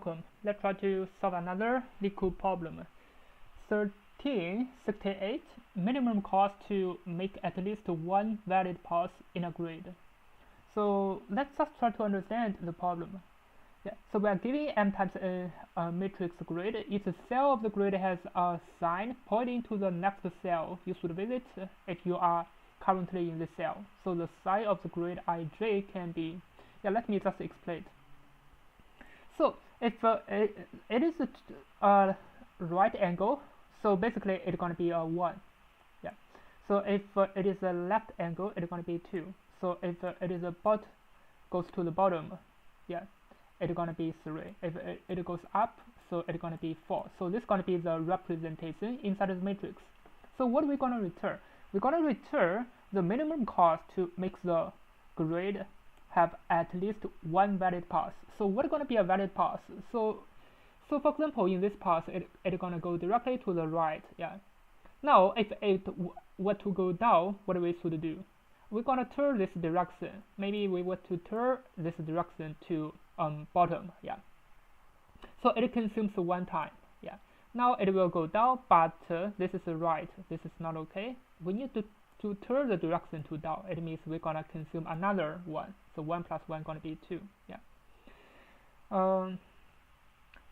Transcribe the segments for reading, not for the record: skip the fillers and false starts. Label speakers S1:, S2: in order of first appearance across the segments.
S1: welcome. Let's try to solve another Leetcode problem. 1368, minimum cost to make at least one valid pass in a grid. So let's just try to understand the problem. So we are giving m times a matrix grid. Each cell of the grid has a sign pointing to the next cell you should visit if you are currently in this cell. So the sign of the grid ij can be, let me just explain. So if it is a right angle, so basically it's going to be a 1. So if it is a left angle, it's going to be 2. So if it is a goes to the bottom, it's going to be 3. If it goes up, so it's going to be 4. So this is going to be the representation inside the matrix. So what are we going to return? We're going to return the minimum cost to make the grid have at least one valid pass. So what's going to be a valid pass? So for example, in this pass, it's going to go directly to the right. Now, if it were to go down, what we should do? We're going to turn this direction. Maybe we want to turn this direction to bottom. So it consumes one time. Now it will go down, but this is right. This is not okay. We need to turn the direction to down. It means we're going to consume another 1. So 1 plus 1 going to be 2.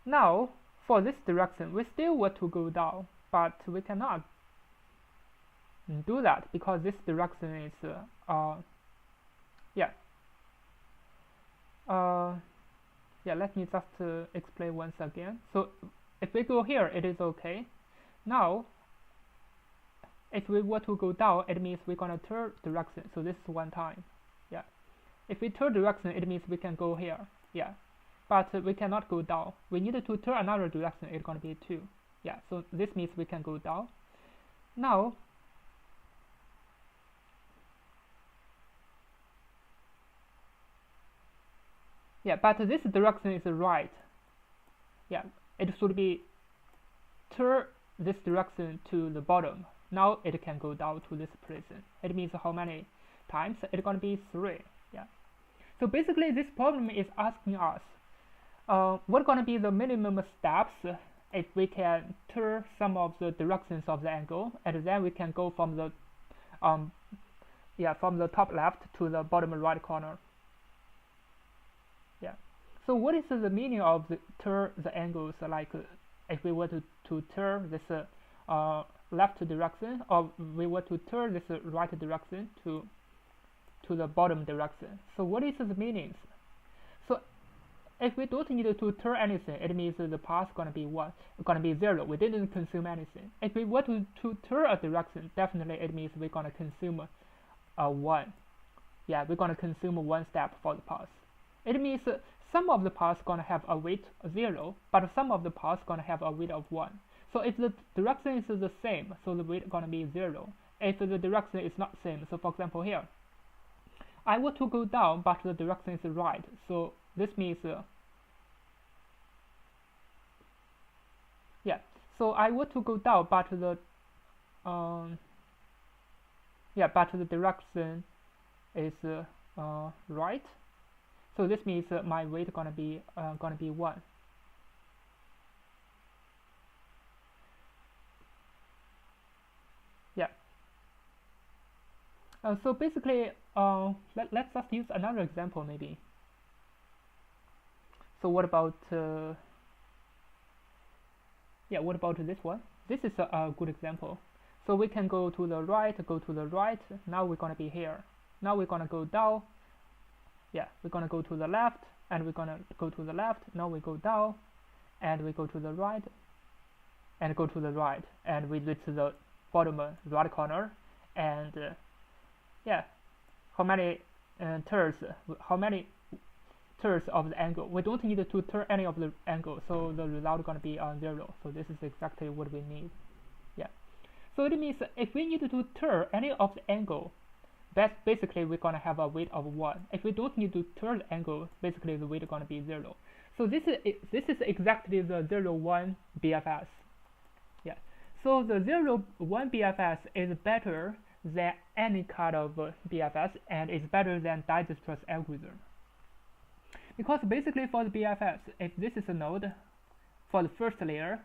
S1: Now, for this direction, we still want to go down, but we cannot do that because this direction is let me just explain once again. So if we go here, it is okay. Now if we were to go down, it means we're going to turn direction. So this is one time. If we turn direction, it means we can go here. But we cannot go down. We need to turn another direction. It's going to be 2. So this means we can go down. Now but this direction is right. It should be turn this direction to the bottom. Now it can go down to this place. It means how many times? It's going to be 3. So basically, this problem is asking us what's going to be the minimum steps if we can turn some of the directions of the angle, and then we can go from the from the top left to the bottom right corner. So what is the meaning of the turn the angles? Like if we were to turn this left direction, or we were to turn this right direction to the bottom direction. So what is the meanings? So if we don't need to turn anything, it means the path is going to be 1, going to be 0. We didn't consume anything. If we were to turn a direction, definitely it means we're going to consume 1. We're going to consume 1 step for the path. It means some of the paths going to have a weight 0, but some of the paths going to have a weight of 1. So if the direction is the same, so the weight is going to be 0. If the direction is not same, so for example here, I want to go down, but the direction is right. So this means so I want to go down, but the direction is right. So this means my weight gonna be 1. So basically, let's just use another example maybe. So what about what about this one? This is a good example. So we can go to the right. Now we're gonna be here. Now we're gonna go down. We're gonna go to the left, and we're gonna go to the left. Now we go down, and we go to the right, and go to the right, and we reach the bottom right corner. And how many turns? How many turns of the angle? We don't need to turn any of the angle, so the result is gonna be 0. So this is exactly what we need. So it means if we need to turn any of the angle, basically we're going to have a weight of 1. If we don't need to turn the angle, basically the weight is going to be 0. So this is exactly the 0-1 BFS. So the 0-1 BFS is better than any kind of BFS, and is better than Dijkstra's algorithm. Because basically for the BFS, if this is a node for the first layer,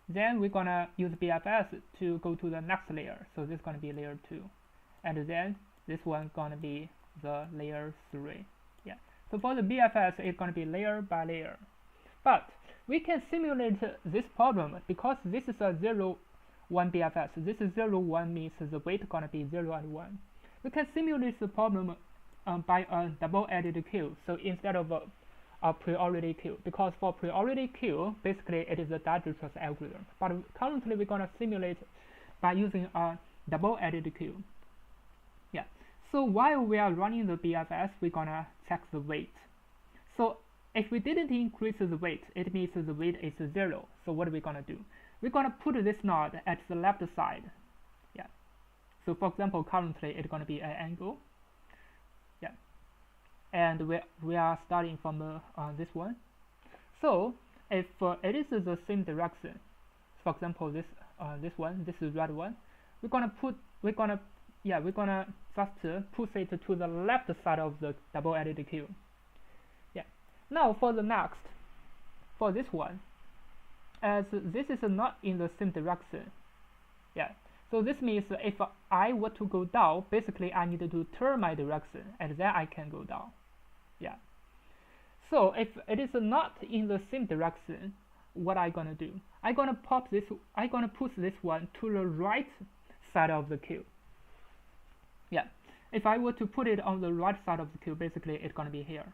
S1: then we're gonna use BFS to go to the next layer. So this is gonna be layer 2, and then this one gonna be the layer 3. Yeah. So for the BFS, it's gonna be layer by layer. But we can simulate this problem because this is a 0, 1 BFS. This is 0, 1 means the weight gonna be 0 and 1. We can simulate the problem by a double-added queue. So instead of a priority queue, because for priority queue, basically it is a Dirichlet's algorithm. But currently we're gonna simulate by using a double-added queue. Yeah. So while we are running the BFS, we're gonna check the weight. So if we didn't increase the weight, it means the weight is 0. So what are we gonna do? We're gonna put this node at the left side. Yeah. So for example, currently it's gonna be an angle. Yeah. And we are starting from this one. So if it is the same direction, for example this one, this is red one, we're gonna just push it to the left side of the double-added queue. Yeah. Now for the next, for this one, as this is not in the same direction. Yeah. So this means if I were to go down, basically I need to turn my direction, and then I can go down. Yeah. So if it is not in the same direction, what I gonna do? I gonna push this one to the right side of the queue. Yeah. If I were to put it on the right side of the queue, basically it's gonna be here.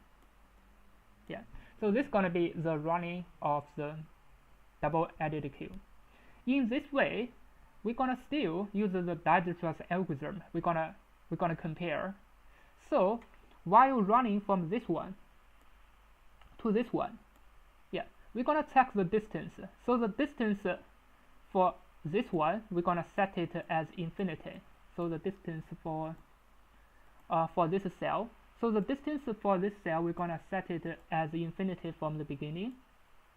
S1: Yeah. So this is gonna be the running of the double-added queue. In this way, we're gonna still use the Dirichlet's algorithm. We're gonna compare. So while running from this one to this one, yeah, we're gonna check the distance. So the distance for this one, we're gonna set it as infinity. So the distance for this cell. So the distance for this cell, we're gonna set it as infinity from the beginning.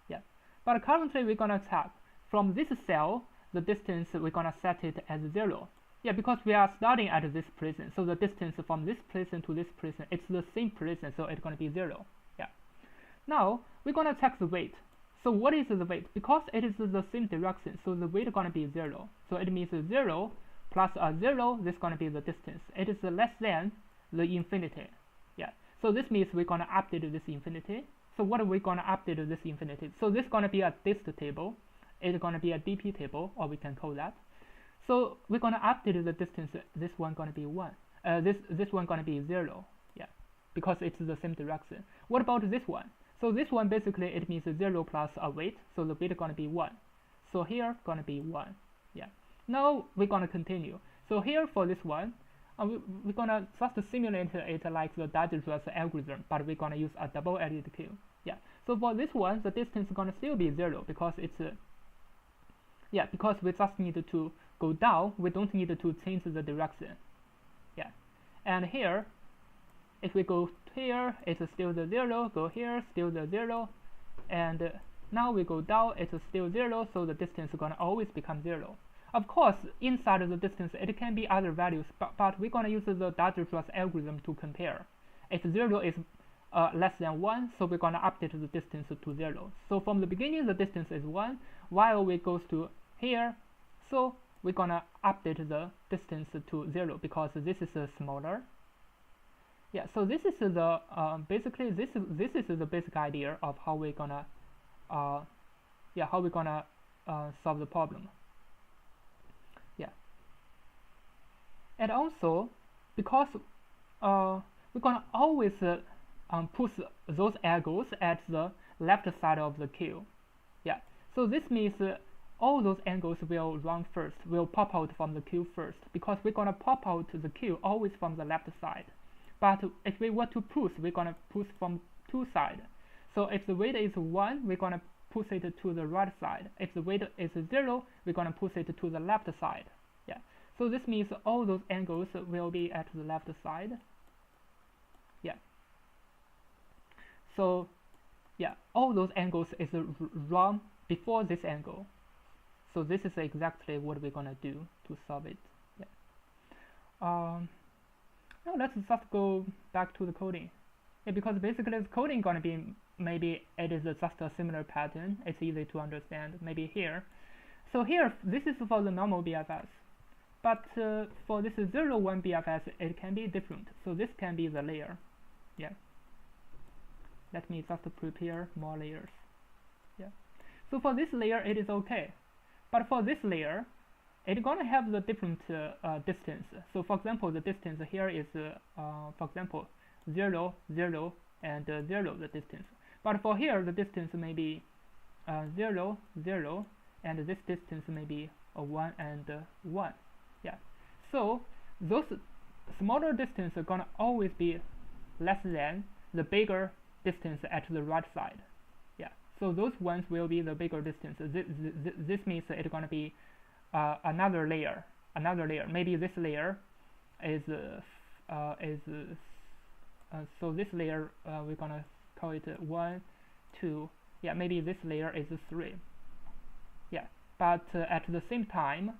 S1: Yeah. But currently we're gonna check from this cell, the distance we're gonna set it as 0. Yeah, because we are starting at this position, so the distance from this position to this position, it's the same position, so it's gonna be 0. Yeah. Now we're gonna check the weight. So what is the weight? Because it is the same direction, so the weight is gonna be 0. So it means 0 plus a 0. This is gonna be the distance. It is less than the infinity. Yeah. So this means we're gonna update this infinity. So what are we gonna update this infinity? So this is gonna be a dist table. It's gonna be a DP table, or we can call that. So we're gonna update the distance. This one gonna be 1. This one gonna be 0. Yeah, because it's the same direction. What about this one? So this one basically it means 0 plus a weight. So the weight gonna be 1. So here gonna be 1. Yeah. Now we're gonna continue. So here for this one, we're gonna just simulate it like the Dirichlet's algorithm, but we're gonna use a double-added queue. Yeah. So for this one, the distance is gonna still be 0 because it's yeah, because we just need to go down. We don't need to change the direction. Yeah. And here, if we go here, it's still the 0. Go here, still the 0. And now we go down, it's still 0. So the distance is gonna always become 0. Of course, inside of the distance, it can be other values, but we're gonna use the Dirichlet's algorithm to compare. If 0 is less than 1, so we're gonna update the distance to 0. So from the beginning, the distance is 1, while we goes to here, so we're gonna update the distance to 0 because this is smaller. Yeah, so this is the basically this is the basic idea of how we're gonna solve the problem. Yeah, and also because we're gonna always push those angles at the left side of the queue. Yeah, so this means all those angles will run first, will pop out from the queue first, because we're gonna pop out the queue always from the left side. But if we want to push, we're gonna push from two sides. So if the weight is 1, we're gonna push it to the right side. If the weight is 0, we're gonna push it to the left side. Yeah. So this means all those angles will be at the left side. Yeah. So yeah, all those angles is run before this angle. So this is exactly what we're gonna do to solve it. Yeah. Now let's just go back to the coding. Yeah, because basically the coding gonna be, maybe it is just a similar pattern. It's easy to understand. Maybe here. So here, this is for the normal BFS. But for this 0, 1 BFS, it can be different. So this can be the layer. Yeah. Let me just prepare more layers. Yeah. So for this layer, it is okay. But for this layer, it's gonna have the different distance. So for example, the distance here is, for example, 0, 0, and 0, the distance. But for here, the distance may be 0, 0, and this distance may be 1 and 1. Yeah. So those smaller distance are gonna always be less than the bigger distance at the right side. Yeah. So those ones will be the bigger distance. This means it's gonna be another layer. Maybe this layer is so this layer we're gonna call it 1, 2. Yeah, maybe this layer is 3. Yeah, but at the same time,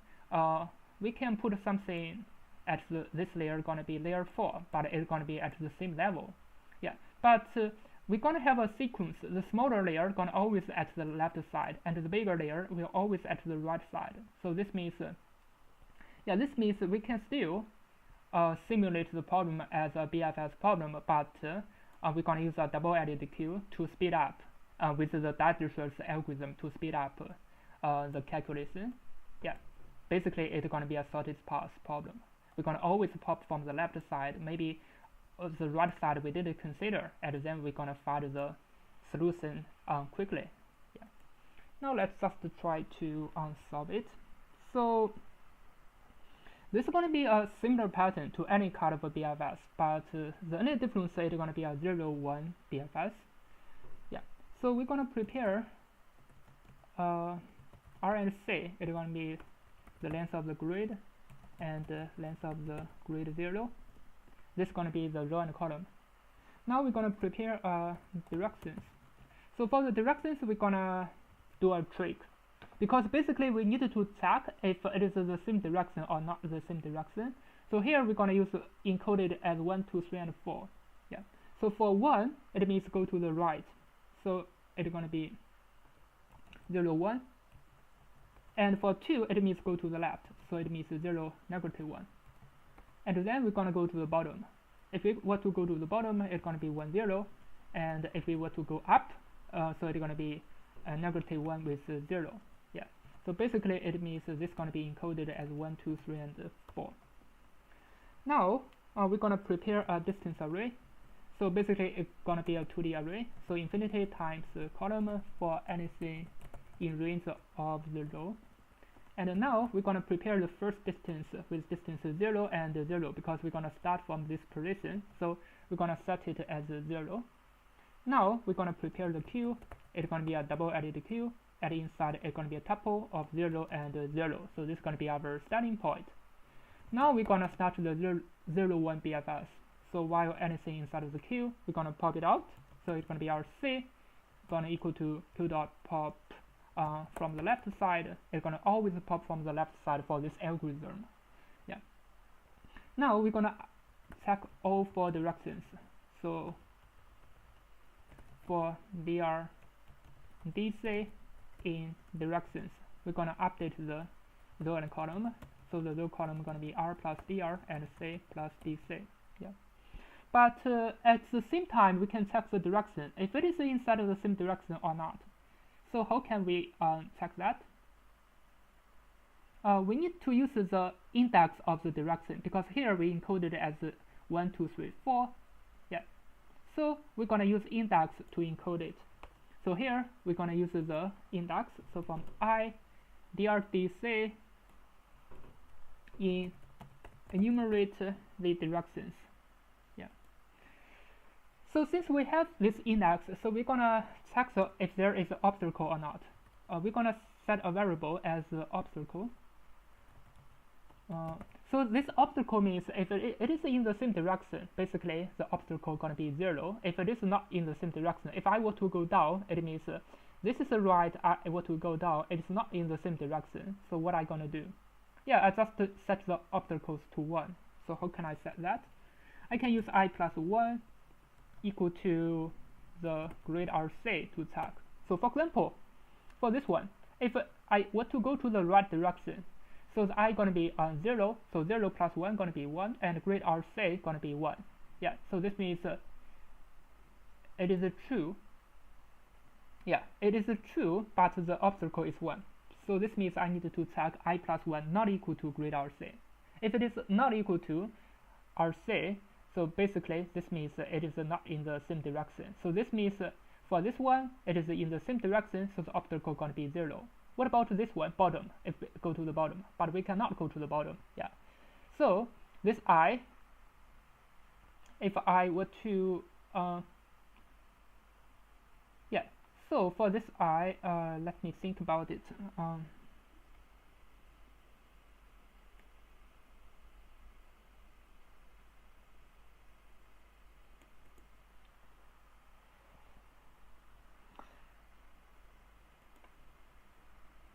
S1: we can put something at this layer gonna be layer 4, but it's gonna be at the same level. Yeah, but we're gonna have a sequence. The smaller layer gonna always at the left side, and the bigger layer will always at the right side. So this means, yeah, this means we can still simulate the problem as a BFS problem, but we're gonna use a double-edit queue to speed up with the Dirichlet's algorithm to speed up the calculation. Yeah, basically it's gonna be a sorted path problem. We're gonna always pop from the left side, maybe the right side we didn't consider, and then we're gonna find the solution quickly. Yeah. Now let's just try to solve it. So this is going to be a similar pattern to any kind of a BFS, but the only difference is it's going to be a 0, 1 BFS. Yeah. So we're going to prepare R and C. It's going to be the length of the grid and the length of the grid 0. This is going to be the row and column. Now we're going to prepare directions. So for the directions, we're going to do a trick, because basically we need to check if it is the same direction or not the same direction. So here we're going to use encoded as 1, 2, 3, and 4. Yeah. So for 1, it means go to the right. So it's going to be 0, 1. And for 2, it means go to the left. So it means 0, negative 1. And then we're going to go to the bottom. If we were to go to the bottom, it's going to be 1, 0. And if we were to go up, so it's going to be negative 1 with 0. Yeah. So basically it means this is going to be encoded as 1, 2, 3, and 4. Now we're going to prepare a distance array. So basically it's going to be a 2D array. So infinity times column for anything in range of the row. And now we're going to prepare the first distance with distance 0 and 0, because we're going to start from this position. So we're going to set it as 0. Now we're going to prepare the queue. It's going to be a double-edit queue, and inside it's going to be a tuple of 0 and 0. So this is going to be our starting point. Now we're going to start the 0, 1 BFS. So while anything inside of the queue, we're going to pop it out. So it's going to be our C, going to equal to q.pop from the left side. It's going to always pop from the left side for this algorithm. Yeah. Now we're going to check all 4 directions. So for dr dc in directions, we're going to update the row and column. So the row column is going to be r plus dr and c plus dc. Yeah. But at the same time, we can check the direction, if it is inside of the same direction or not. So how can we check that? We need to use the index of the direction, because here we encoded it as 1, 2, 3, 4. Yeah. So we're going to use index to encode it. So here we're going to use the index. So from I drdc enumerate the directions. Yeah. So since we have this index, so we're going to check if there is an obstacle or not. We're going to set a variable as obstacle. So this obstacle means if it is in the same direction, basically the obstacle is going to be 0. If it is not in the same direction, if I were to go down, it means this is the right, I were to go down, it is not in the same direction. So what I'm going to do? Yeah, I just set the obstacles to 1. So how can I set that? I can use I plus 1 equal to the grid RC to check. So for example, for this one, if I were to go to the right direction, so the I gonna be 0, so 0 plus 1 gonna be 1, and grid RC gonna be 1. Yeah, so this means it is true. Yeah, it is true, but the obstacle is 1. So this means I need to check I plus 1 not equal to grid RC. If it is not equal to RC, so basically this means it is not in the same direction. So this means for this one, it is in the same direction, so the obstacle going to be 0. What about this one, bottom, if we go to the bottom? But we cannot go to the bottom, yeah. So this I, if I were to, yeah, so for this I, let me think about it.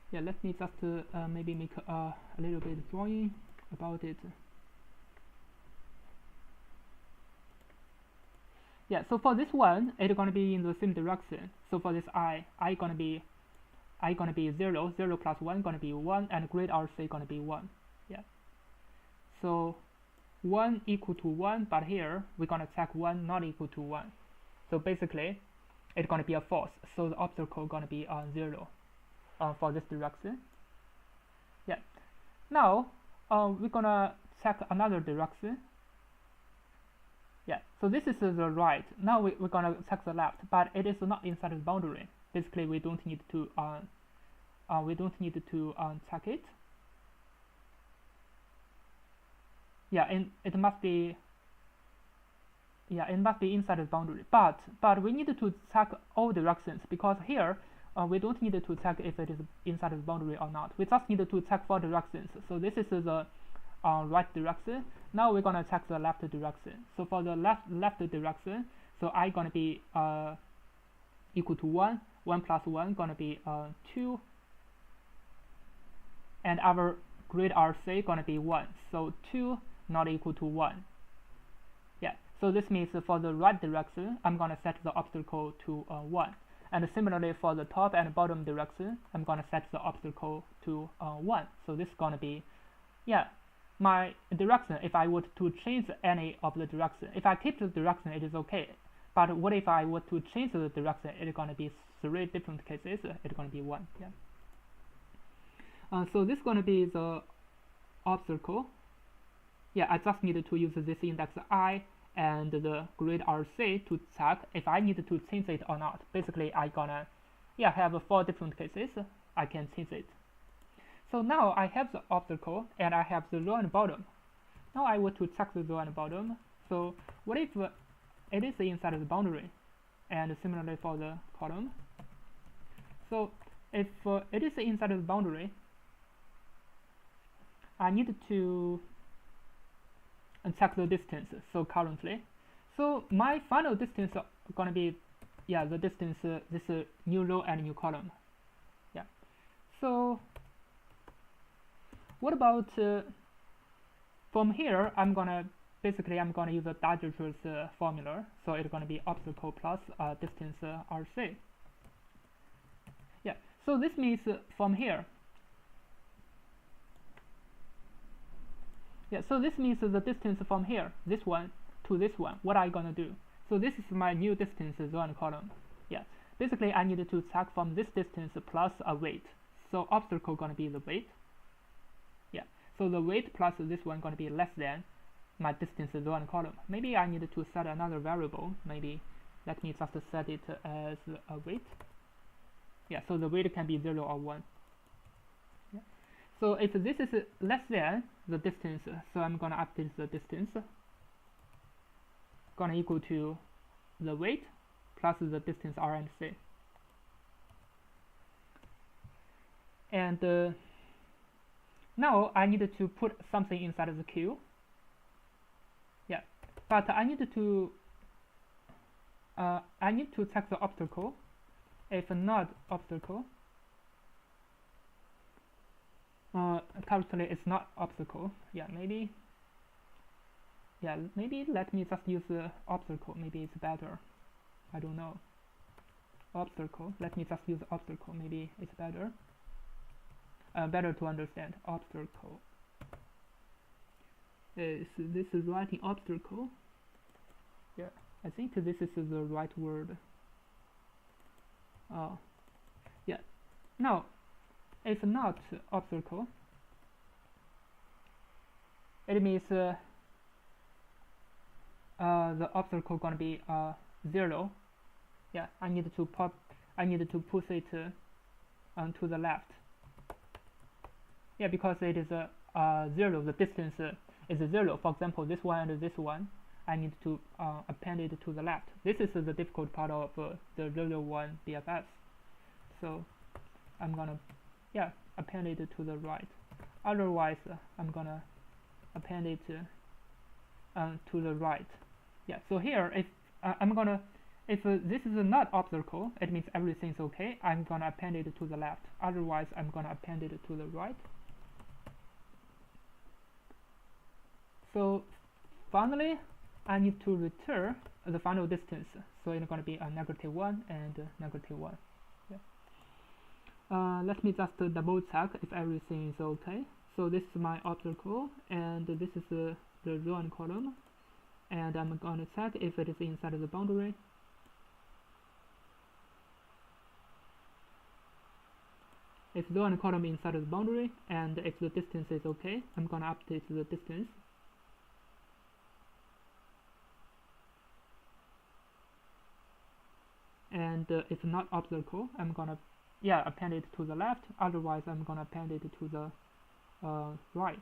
S1: Yeah, let me just maybe make a little bit of drawing about it. Yeah, so for this one, it's gonna be in the same direction. So for this I gonna be 0, 0 plus 1 gonna be 1, and grid RC gonna be 1. Yeah. So 1 equal to 1, but here we're gonna check 1 not equal to 1. So basically, it's gonna be a false. So the obstacle gonna be 0. For this direction. Yeah. Now we're gonna check another direction. Yeah. So this is the right. Now we're gonna check the left, but it is not inside the boundary. Basically, we don't need to check it. Yeah, and it must be. Yeah, it must be inside the boundary. But we need to check all directions, because here. We don't need to check if it is inside the boundary or not. We just need to check for directions. So this is the right direction. Now we're gonna check the left direction. So for the left direction, so I gonna be equal to 1. 1 plus 1 gonna be 2, and our grid RC gonna be 1. So 2 not equal to 1. Yeah. So this means for the right direction, I'm gonna set the obstacle to 1. And similarly for the top and bottom direction, I'm gonna set the obstacle to 1. So this is gonna be, yeah, my direction. If I were to change any of the direction, if I keep the direction, it is okay. But what if I were to change the direction? It's gonna be 3 different cases. It's gonna be 1. Yeah. So this is gonna be the obstacle. Yeah, I just needed to use this index I and the grid RC to check if I need to change it or not. Basically, I gonna, yeah, have 4 different cases. I can change it. So now I have the obstacle and I have the row and bottom. Now I want to check the row and bottom. So what if it is inside the boundary? And similarly for the column. So if it is inside the boundary, I need to and check the distance. So currently, so my final distance is gonna be, yeah, the distance, this new row and new column. Yeah. So what about from here? I'm gonna use a Dagger's formula. So it's gonna be obstacle plus distance RC. Yeah. So this means from here. Yeah, so this means the distance from here, this one, to this one, what I gonna do? So this is my new distance row and column. Yeah, basically I need to check from this distance plus a weight. So obstacle gonna be the weight. Yeah, so the weight plus this one gonna be less than my distance row and column. Maybe I need to set another variable. Maybe let me just set it as a weight. Yeah, so the weight can be 0 or 1. So if this is less than the distance, so I'm gonna update the distance, gonna equal to the weight plus the distance R and C. And now I need to put something inside of the queue. Yeah, but I need to check the obstacle. If not obstacle, currently it's not obstacle. Yeah, maybe yeah, maybe let me just use the obstacle, maybe it's better. I don't know. Obstacle, let me just use obstacle, maybe it's better. Better to understand. Obstacle. Is this writing obstacle? Yeah, I think this is the right word. Oh, yeah. No, it's not obstacle. It means the obstacle gonna be 0. Yeah, I need to push it to the left. Yeah, because it is 0. The distance is 0. For example, this one and this one, I need to append it to the left. This is the difficult part of the 0-1 BFS. So I'm gonna append it to the right. Otherwise, I'm gonna append it to the right. Yeah. So here, if this is not obstacle, it means everything's okay. I'm gonna append it to the left. Otherwise, I'm gonna append it to the right. So finally, I need to return the final distance. So it's going to be a -1 and -1. Yeah. Let me just double check if everything is okay. So this is my obstacle, and this is the row and column. And I'm going to check if it is inside of the boundary. If row and column inside of the boundary, and if the distance is okay, I'm going to update the distance. And if not obstacle, I'm gonna append it to the left. Otherwise, I'm gonna append it to the right.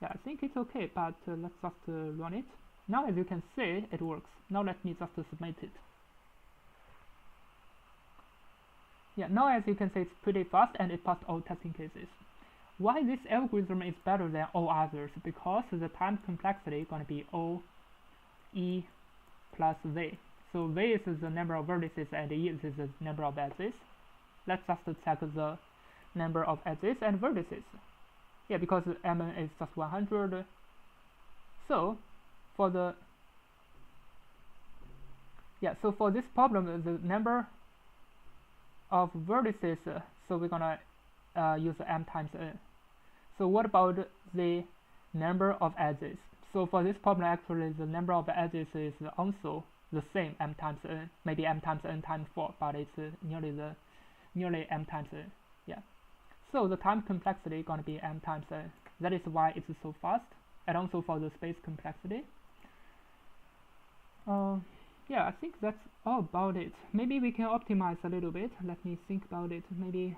S1: Yeah, I think it's okay, but let's just run it. Now, as you can see, it works. Now let me just submit it. Yeah, now as you can see, it's pretty fast and it passed all testing cases. Why this algorithm is better than all others? Because the time complexity is gonna be O, E plus V. So V is the number of vertices and E is the number of edges. Let's just check the number of edges and vertices. Yeah, because M is just 100. So for this problem, the number of vertices, so we're gonna use M times N. So what about the number of edges? So for this problem, actually, the number of edges is also the same, M times N, maybe M times N times 4, but it's nearly M times N. Yeah. So the time complexity is going to be M times N. That is why it's so fast, and also for the space complexity. Yeah, I think that's all about it. Maybe we can optimize a little bit. Let me think about it. Maybe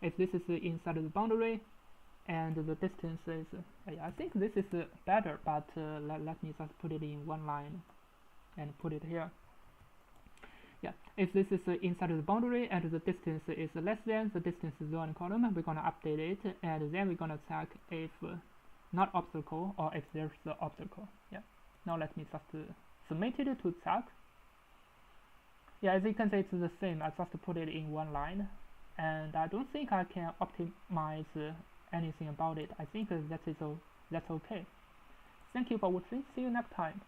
S1: if this is inside of the boundary, and the distance is, yeah, I think this is better, but let me just put it in one line and put it here. Yeah, if this is inside of the boundary and the distance is less than the distance row and column, we're gonna update it, and then we're gonna check if not obstacle or if there's the obstacle. Yeah, now let me just submit it to check. Yeah, as you can see, it's the same. I just put it in one line, and I don't think I can optimize anything about it. I think that's okay. Thank you for watching. See you next time.